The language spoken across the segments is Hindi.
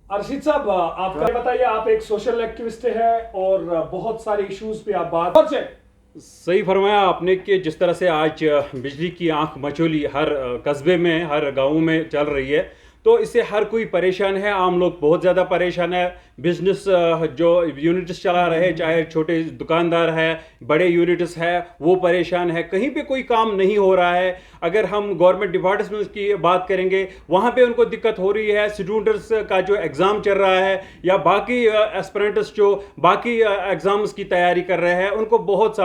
अर्शिद साहब, आप बताइए, आप एक सोशल एक्टिविस्ट हैं और बहुत सारे इश्यूज पे आप बात से सही फरमाया आपने कि जिस तरह से आज बिजली की आंख मचोली हर कस्बे में, हर गांव में चल रही है, तो इससे हर कोई परेशान है। आम लोग बहुत ज़्यादा परेशान है। बिजनेस जो यूनिट्स चला रहे, चाहे छोटे दुकानदार है, बड़े यूनिट्स है, वो परेशान है। कहीं पे कोई काम नहीं हो रहा है। अगर हम गवर्नमेंट डिपार्टमेंट्स की बात करेंगे, वहाँ पे उनको दिक्कत हो रही है। स्टूडेंट्स का जो एग्ज़ाम चल रहा है या बाकी एस्पिरेंट्स जो बाकी एग्ज़ाम्स की तैयारी कर रहे हैं, उनको बहुत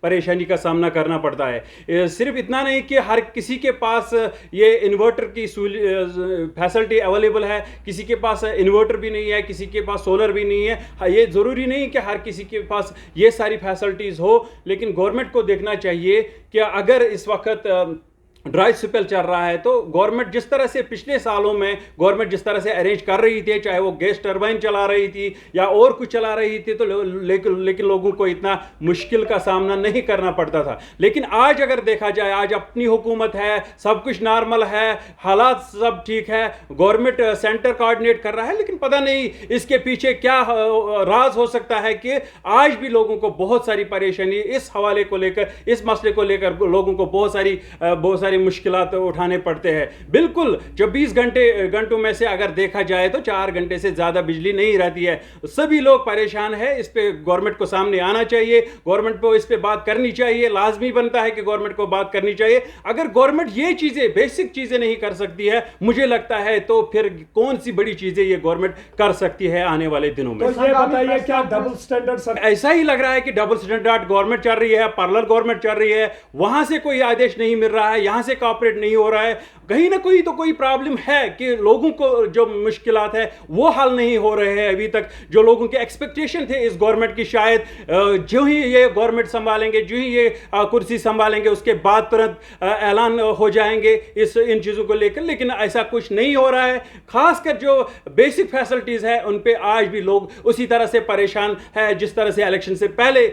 परेशानी का सामना करना पड़ता है। सिर्फ इतना नहीं कि हर किसी के पास ये इन्वर्टर की फैसिलिटी अवेलेबल है, किसी के पास इन्वर्टर भी नहीं है, किसी के पास सोलर भी नहीं है। ये ज़रूरी नहीं कि हर किसी के पास ये सारी फैसिलिटीज़ हो, लेकिन गवर्नमेंट को देखना चाहिए कि अगर इस वक्त ड्राई स्पेल चल रहा है तो गवर्नमेंट जिस तरह से पिछले सालों में गवर्नमेंट जिस तरह से अरेंज कर रही थी, चाहे वो गैस टरबाइन चला रही थी या और कुछ चला रही थी, तो लेकिन लोगों को इतना मुश्किल का सामना नहीं करना पड़ता था। लेकिन आज अगर देखा जाए, आज अपनी हुकूमत है, सब कुछ नॉर्मल है, हालात सब ठीक है, गवर्नमेंट सेंटर कोऑर्डिनेट कर रहा है, लेकिन पता नहीं इसके पीछे क्या राज हो सकता है कि आज भी लोगों को बहुत सारी परेशानी इस हवाले को लेकर, इस मसले को लेकर लोगों को बहुत सारी मुश्किलात उठाने पड़ते हैं। बिल्कुल 24 घंटों में से अगर देखा जाए तो 4 घंटे से ज्यादा बिजली नहीं रहती है। सभी लोग परेशान हैं। इस पे गवर्नमेंट को सामने आना चाहिए, गवर्नमेंट को इस पे बात करनी चाहिए। लाजमी बनता है कि गवर्नमेंट को बात करनी चाहिए। अगर गवर्नमेंट ये चीजें, बेसिक चीजें नहीं कर सकती है, मुझे लगता है तो फिर कौन सी बड़ी चीजें ये गवर्नमेंट कर सकती है आने वाले दिनों में। तो ये बताइए, क्या डबल स्टैंडर्ड? ऐसा ही लग रहा है कि डबल स्टैंडर्ड गवर्नमेंट चल रही है, पैरेलल गवर्नमेंट चल रही है। वहां से कोई आदेश नहीं मिल रहा है, यहां से कॉपरेट नहीं हो रहा है। कहीं ना कोई तो कोई प्रॉब्लम है कि लोगों को जो मुश्किलात है वो हल नहीं हो रहे हैं अभी तक। जो लोगों के एक्सपेक्टेशन थे इस गवर्नमेंट की, शायद जो ही ये गवर्नमेंट संभालेंगे, जो ही ये कुर्सी संभालेंगे, उसके बाद तुरंत ऐलान हो जाएंगे इन चीज़ों को लेकर, लेकिन ऐसा कुछ नहीं हो रहा है। खासकर जो बेसिक फैसिलिटीज़ है उन पे आज भी लोग उसी तरह से परेशान है जिस तरह से इलेक्शन से पहले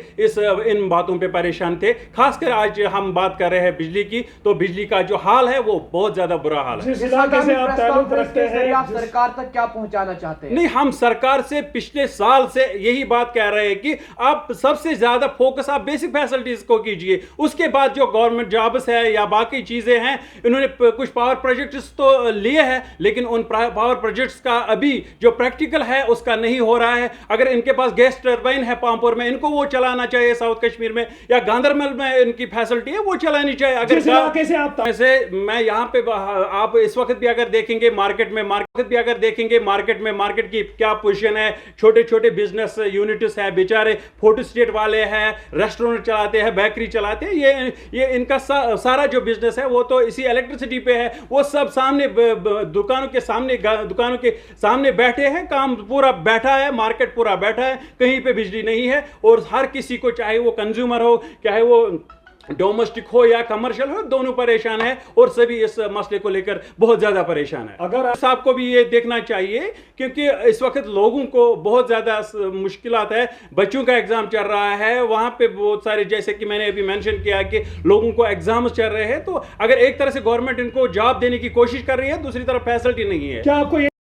इन बातों पे परेशान थे। खासकर आज हम बात कर रहे हैं बिजली की, तो बिजली का जो हाल है वो बहुत ज्यादा बुरा हाल है। जिस इलाके से आप ताल्लुक रखते हैं, आप सरकार तक क्या पहुंचाना चाहते हैं? नहीं, हम सरकार से पिछले साल से यही बात कह रहे हैं कि आप सबसे ज्यादा फोकस आप बेसिक फैसिलिटीज को कीजिए। उसके बाद जो गवर्नमेंट जॉब्स है या बाकी चीजें हैं, इन्होंने कुछ पावर प्रोजेक्ट्स तो लिए हैं, लेकिन उन पावर प्रोजेक्ट्स का अभी जो प्रैक्टिकल है उसका नहीं हो रहा है। अगर इनके पास गैस टरबाइन है पामपुर में, इनको वो चलाना चाहिए। साउथ कश्मीर में या गांधरबल में इनकी फैसिलिटी है, वो चलानी चाहिए। अगर मैं यहाँ पे, आप इस वक्त भी अगर देखेंगे मार्केट में मार्केट की क्या पोजीशन है। छोटे छोटे बिजनेस यूनिट्स है, बेचारे फोटो स्टेट वाले हैं, रेस्टोरेंट चलाते हैं, बेकरी चलाते हैं। ये इनका सारा जो बिजनेस है वो तो इसी इलेक्ट्रिसिटी पे है। वो सब सामने दुकानों के सामने बैठे हैं, काम पूरा बैठा है, मार्केट पूरा बैठा है, कहीं पे बिजली नहीं है। और हर किसी को, चाहे वो कंज्यूमर हो, चाहे वो डोमेस्टिक हो या कमर्शियल हो, दोनों परेशान है और सभी इस मसले को लेकर बहुत ज्यादा परेशान है। अगर साहब को भी ये देखना चाहिए, क्योंकि इस वक्त लोगों को बहुत ज्यादा मुश्किलात है। बच्चों का एग्जाम चल रहा है, वहां पे बहुत सारे, जैसे कि मैंने अभी मेंशन किया कि लोगों को एग्जाम्स चल रहे हैं। तो अगर एक तरह से गवर्नमेंट इनको जॉब देने की कोशिश कर रही है, दूसरी तरफ फैसिलिटी नहीं है। क्या आपको